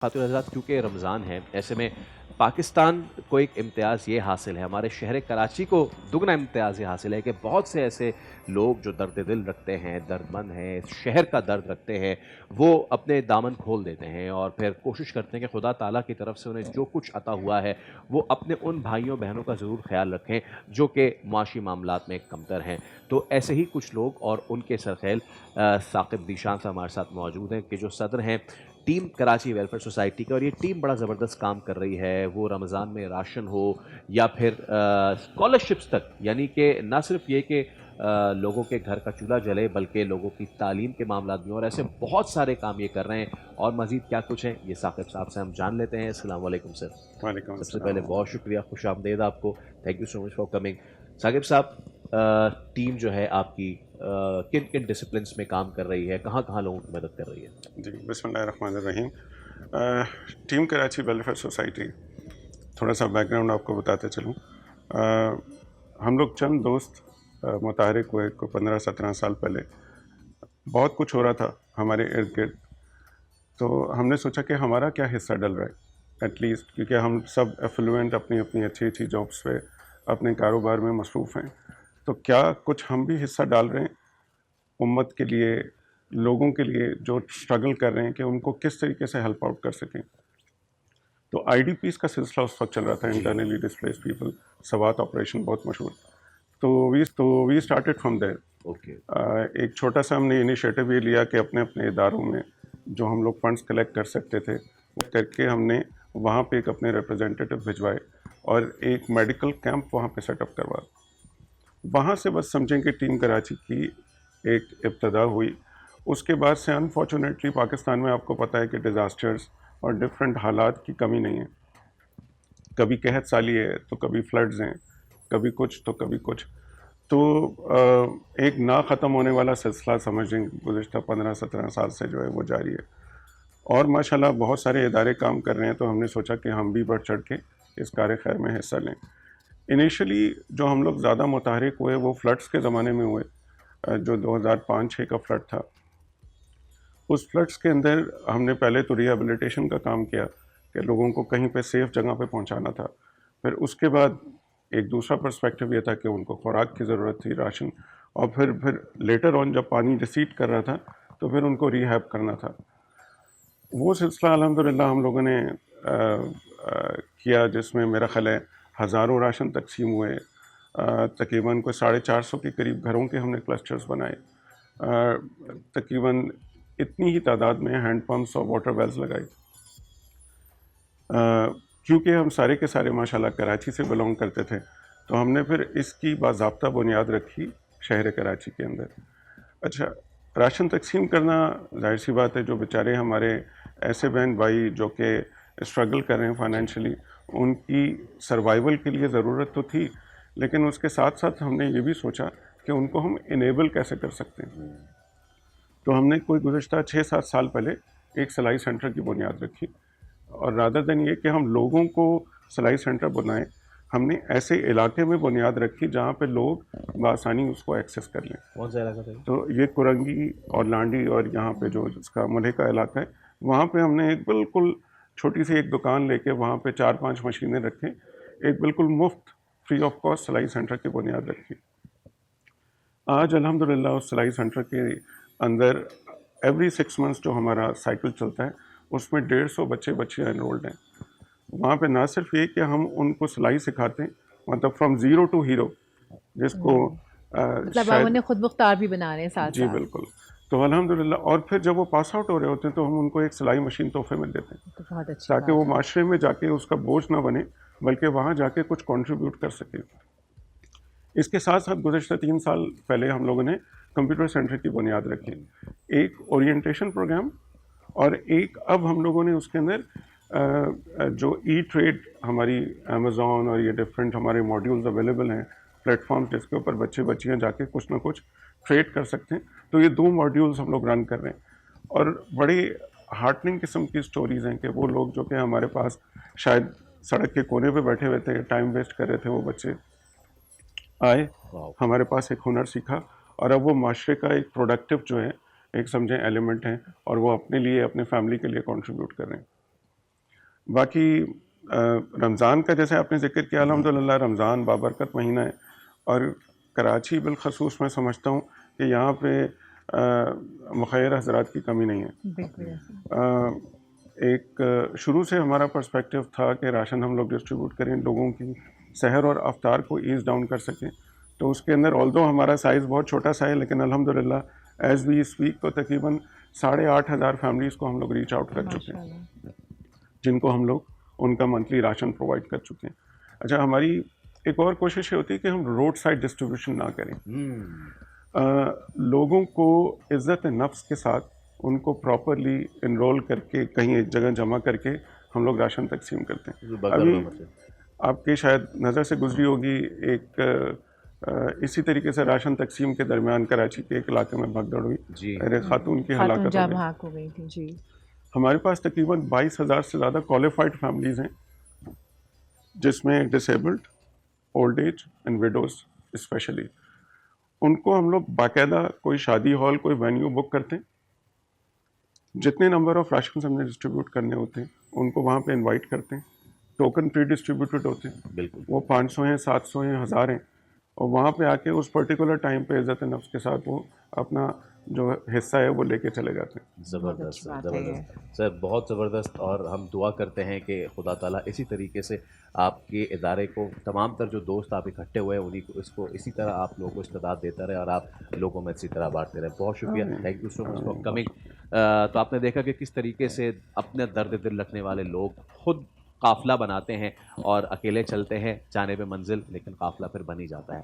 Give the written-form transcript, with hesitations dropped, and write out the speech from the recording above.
खातून हज़रात, क्योंकि रमज़ान है, ऐसे में पाकिस्तान को एक इम्तियाज़ ये हासिल है, हमारे शहर कराची को दुगना इम्तियाज़ ये हासिल है कि बहुत से ऐसे लोग जो दर्द दिल रखते हैं, दर्दमंद हैं, शहर का दर्द रखते हैं, वो अपने दामन खोल देते हैं और फिर कोशिश करते हैं कि खुदा ताला की तरफ से उन्हें जो कुछ अता हुआ है, वो अपने उन भाइयों-बहनों का ज़रूर ख़्याल रखें, जो कि मुआशी मामलात में कमतर हैं। तो ऐसे ही कुछ लोग और उनके सरख़ैल साकिब ज़ीशान साहब हमारे साथ मौजूद हैं, कि जो सदर हैं टीम कराची वेलफेयर सोसाइटी का, और ये टीम बड़ा ज़बरदस्त काम कर रही है। वो रमज़ान में राशन हो या फिर स्कॉलरशिप्स तक, यानी कि ना सिर्फ ये कि लोगों के घर का चूल्हा जले, बल्कि लोगों की तालीम के मामलात भी, और ऐसे बहुत सारे काम ये कर रहे हैं। और मज़ीद क्या कुछ है, ये साकिब साहब से हम जान लेते हैं। अस्सलाम वालेकुम सर। वालेकुम सबसे अस्सलाम। पहले बहुत शुक्रिया, खुशामदीद आपको। Thank you so much for coming. Saqib Sahab, team जो है आपकी किन किन डिसिप्लिन्स में काम कर रही है, कहाँ कहाँ लोगों की मदद कर रही है? जी, बिस्मिल्लाहिर्रहमानिर्रहीम। टीम कराची वेलफेयर सोसाइटी, थोड़ा सा बैकग्राउंड आपको बताते चलूँ। हम लोग चंद दोस्त मुतहरिक हुए को 15-17 साल पहले। बहुत कुछ हो रहा था हमारे इर्द गिर्द, तो हमने सोचा कि हमारा क्या हिस्सा डल रहा है एटलीस्ट, क्योंकि हम सब एफ्लुएंट अपनी अपनी अच्छी अच्छी जॉब्स पे अपने कारोबार में मसरूफ़ हैं, तो क्या कुछ हम भी हिस्सा डाल रहे हैं उम्मत के लिए, लोगों के लिए जो स्ट्रगल कर रहे हैं, कि उनको किस तरीके से हेल्प आउट कर सकें। तो आईडीपीज़ का सिलसिला उस वक्त चल रहा था, internally displaced people, Swat operation बहुत मशहूर। तो we started from there. Okay. एक छोटा सा हमने इनिशिएटिव ये लिया कि अपने अपने इदारों में जो हम लोग फंड्स कलेक्ट कर सकते थे, वो करके हमने वहाँ पे एक अपने रिप्रेजेंटेटिव भिजवाए और एक मेडिकल कैंप वहाँ पे सेटअप करवा। वहाँ से बस समझें कि टीम कराची की एक इब्तदा हुई। उसके बाद से अनफॉर्चुनेटली पाकिस्तान में आपको पता है कि डिज़ास्टर्स और डिफरेंट हालात की कमी नहीं है। कभी कहत साली है तो कभी फ्लड्स हैं, कभी कुछ तो कभी कुछ। तो एक ना ख़त्म होने वाला सिलसिला समझें गुज़िश्ता 15-17 साल से जो है वो जारी है। और माशाल्लाह बहुत सारे इदारे काम कर रहे हैं, तो हमने सोचा कि हम भी बढ़ चढ़ के इस कार्य खैर में हिस्सा लें। इनिशियली जो हम लोग ज़्यादा मुतहरिक हुए वो फ्लड्स के ज़माने में हुए, जो 2005-6 का फ्लड था। उस फ्लड्स के अंदर हमने पहले तो रिहेबिलिटेशन का काम किया कि लोगों को कहीं पे सेफ़ जगह पे पहुंचाना था। फिर उसके बाद एक दूसरा पर्सपेक्टिव ये था कि उनको खुराक की ज़रूरत थी, राशन, और फिर लेटर ऑन जब पानी रिसीड कर रहा था तो फिर उनको रिहैब करना था। वो सिलसिला अल्हम्दुलिल्लाह हम लोगों ने किया, जिसमें मेरा ख़्याल है हज़ारों राशन तकसीम हुए। तकरीबन कोई 450 के करीब घरों के हमने क्लस्टर्स बनाए। तकरीबन इतनी ही तादाद में हैंड पम्प्स और वाटर वेल्स लगाए। क्योंकि हम सारे के सारे माशाल्लाह कराची से बिलोंग करते थे, तो हमने फिर इसकी बाज़ाब्ता बुनियाद रखी शहर कराची के अंदर। अच्छा, राशन तकसीम करना ज़ाहिर सी बात है, जो बेचारे हमारे ऐसे बहन भाई जो कि स्ट्रगल कर रहे हैं फाइनेंशियली, उनकी सर्वाइवल के लिए ज़रूरत तो थी, लेकिन उसके साथ साथ हमने ये भी सोचा कि उनको हम इनेबल कैसे कर सकते हैं। तो हमने कोई गुज़िश्ता 6-7 साल पहले एक सिलाई सेंटर की बुनियाद रखी, और रादर देन ये कि हम लोगों को सिलाई सेंटर बनाएं, हमने ऐसे इलाके में बुनियाद रखी जहाँ पे लोग बआसानी उसको एक्सेस कर लें। कौन सा इलाका था ये? तो ये कुरंगी और लांडी और यहाँ पे जो जिसका मलहे का इलाका है, वहाँ पे हमने एक बिल्कुल छोटी सी एक दुकान लेके वहाँ पे 4-5 मशीनें रखें, एक बिल्कुल मुफ्त फ्री ऑफ कॉस्ट सिलाई सेंटर की बुनियाद रखी। आज अल्हम्दुलिल्लाह उस सिलाई सेंटर के अंदर एवरी 6 मंथ्स जो हमारा साइकिल चलता है, उसमें 150 बच्चे बच्चियाँ एनरोल्ड हैं। वहाँ पे ना सिर्फ ये कि हम उनको सिलाई सिखाते हैं, मतलब फ्रॉम ज़ीरो टू हीरो, जिसको मतलब आप शायद, उन्हें खुद मुख्तार भी बना रहे हैं साथ जी साथ। बिल्कुल। तो अल्हम्दुलिल्लाह, और फिर जब वो पास आउट हो रहे होते हैं तो हम उनको एक सिलाई मशीन तोहफे में देते हैं, तो बहुत अच्छी ताकि वो बात है। माशरे में जाके उसका बोझ ना बने, बल्कि वहाँ जाके कुछ कंट्रीब्यूट कर सके। इसके साथ साथ गुज़िश्ता 3 साल पहले हम लोगों ने कंप्यूटर सेंटर की बुनियाद रखी, एक ओरिएंटेशन प्रोग्राम, और एक अब हम लोगों ने उसके अंदर जो ई ट्रेड हमारी अमेज़ॉन और ये डिफरेंट हमारे मॉड्यूल्स अवेलेबल हैं, प्लेटफॉर्म्स जिसके ऊपर बच्चे बच्चियाँ जाके कुछ ना कुछ ट्रेड कर सकते हैं, तो ये 2 मॉड्यूल्स हम लोग रन कर रहे हैं। और बड़ी हार्टनिंग किस्म की स्टोरीज़ हैं कि वो लोग जो कि हमारे पास शायद सड़क के कोने पे बैठे हुए थे, टाइम वेस्ट कर रहे थे, वो बच्चे आए, वाओ। हमारे पास एक हुनर सीखा, और अब वो माशरे का एक प्रोडक्टिव जो है, एक समझें एलिमेंट हैं, और वो अपने लिए अपने फैमिली के लिए कंट्रीब्यूट कर रहे हैं। باقی رمضان کا جیسے آپ نے ذکر کیا، الحمدللہ رمضان بابرکت مہینہ ہے، اور کراچی بالخصوص میں سمجھتا ہوں کہ یہاں پہ مخیر حضرات کی کمی نہیں ہے. بالکل ایک شروع سے ہمارا پرسپیکٹیو تھا کہ راشن ہم لوگ ڈسٹریبیوٹ کریں، لوگوں کی سحر اور افطار کو ایز ڈاؤن کر سکیں. تو اس کے اندر آلدو ہمارا سائز بہت چھوٹا سا ہے، لیکن الحمدللہ ایز وی اسپیک تو تقریباً 8,500 فیملیز کو ہم لوگ ریچ آؤٹ کر چکے ہیں، جن کو ہم لوگ ان کا منتھلی راشن پرووائڈ کر چکے ہیں. اچھا، ہماری ایک اور کوشش یہ ہوتی ہے کہ ہم روڈ سائڈ ڈسٹریبیوشن نہ کریں. لوگوں کو عزت نفس کے ساتھ ان کو پراپرلی انرول کر کے کہیں ایک جگہ جمع کر کے ہم لوگ راشن تقسیم کرتے ہیں. ابھی آپ کے شاید نظر سے گزری ہوگی ایک اسی طریقے سے راشن تقسیم کے درمیان کراچی کے ایک علاقے میں بھگدڑ ہوئی، ایک خاتون کی ہلاکت ہو گئی تھی. جی، ہمارے پاس تقریباً 22,000 سے زیادہ کوالیفائڈ فیملیز ہیں، جس میں disabled, old age and widows especially. ان کو ہم لوگ باقاعدہ کوئی شادی ہال، کوئی وینیو بک کرتے ہیں، جتنے نمبر آف راشنز ہم نے ڈسٹریبیوٹ کرنے ہوتے ہیں ان کو وہاں پہ انوائٹ کرتے ہیں. ٹوکن پری ڈسٹریبیوٹیڈ ہوتے ہیں، بالکل وہ 500 ہیں، 700 ہیں، 1000 ہیں، اور وہاں پہ آ کے اس پرٹیکولر ٹائم پہ عزت نفس کے ساتھ وہ اپنا جو حصہ ہے وہ لے کے چلے جاتے ہیں. زبردست زبردست سر، بہت زبردست. اور ہم دعا کرتے ہیں کہ خدا تعالیٰ اسی طریقے سے آپ کے ادارے کو، تمام تر جو دوست آپ اکٹھے ہوئے ہیں انہیں کو، اس کو اسی طرح آپ لوگوں کو استعداد دیتا رہے اور آپ لوگوں میں اسی طرح بانٹتے رہے. بہت شکریہ، thank you so much for coming. تو آپ نے دیکھا کہ کس طریقے سے اپنے درد دل رکھنے والے لوگ خود قافلہ بناتے ہیں اور اکیلے چلتے ہیں جانب منزل، لیکن قافلہ پھر بن ہی جاتا ہے.